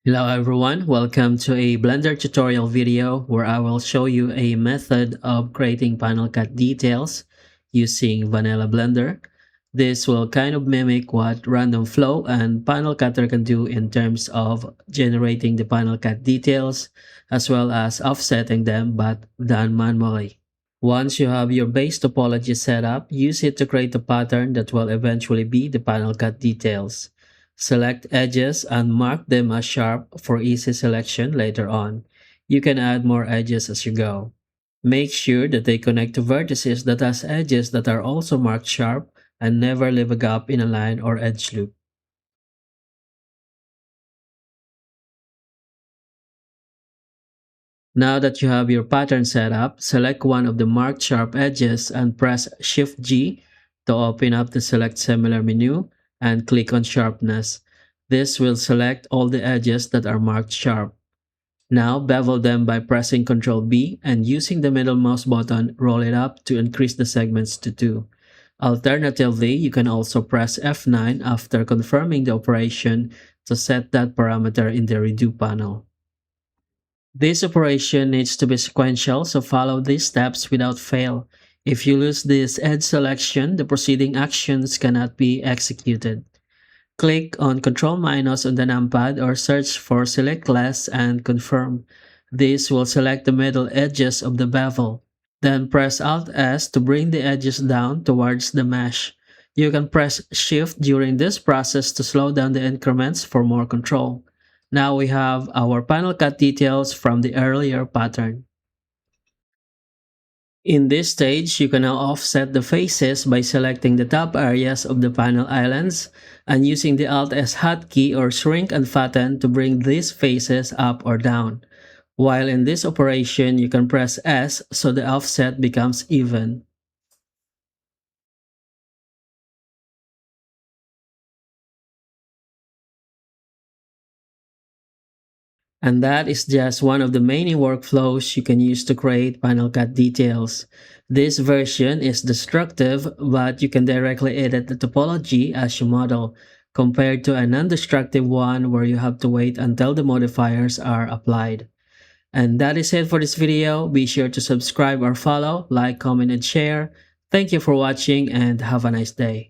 Hello everyone, welcome to a Blender tutorial video where I will show you a method of creating panel cut details using vanilla Blender. This will kind of mimic what random flow and panel cutter can do in terms of generating the panel cut details as well as offsetting them, but done manually. Once you have your base topology set up, use it to create a pattern that will eventually be the panel cut details. Select edges and mark them as sharp for easy selection later on. You can add more edges as you go. Make sure that they connect to vertices that has edges that are also marked sharp and never leave a gap in a line or edge loop. Now that you have your pattern set up, select one of the marked sharp edges and press Shift G to open up the Select Similar menu and click on Sharpness. This will select all the edges that are marked sharp. Now bevel them by pressing Ctrl B and using the middle mouse button, roll it up to increase the segments to 2. Alternatively, you can also press F9 after confirming the operation to set that parameter in the Redo panel. This operation needs to be sequential, so follow these steps without fail. If you lose this edge selection, the preceding actions cannot be executed. Click on Ctrl- on the numpad or search for Select Less and confirm. This will select the middle edges of the bevel. Then press Alt-S to bring the edges down towards the mesh. You can press Shift during this process to slow down the increments for more control. Now we have our panel cut details from the earlier pattern. In this stage, you can now offset the faces by selecting the top areas of the panel islands and using the Alt-S hotkey or shrink and fatten to bring these faces up or down. While in this operation, you can press S so the offset becomes even. And that is just one of the many workflows you can use to create panel cut details. This version is destructive, but you can directly edit the topology as you model, compared to a non-destructive one where you have to wait until the modifiers are applied. And that is it for this video. Be sure to subscribe or follow, like, comment, and share. Thank you for watching and have a nice day.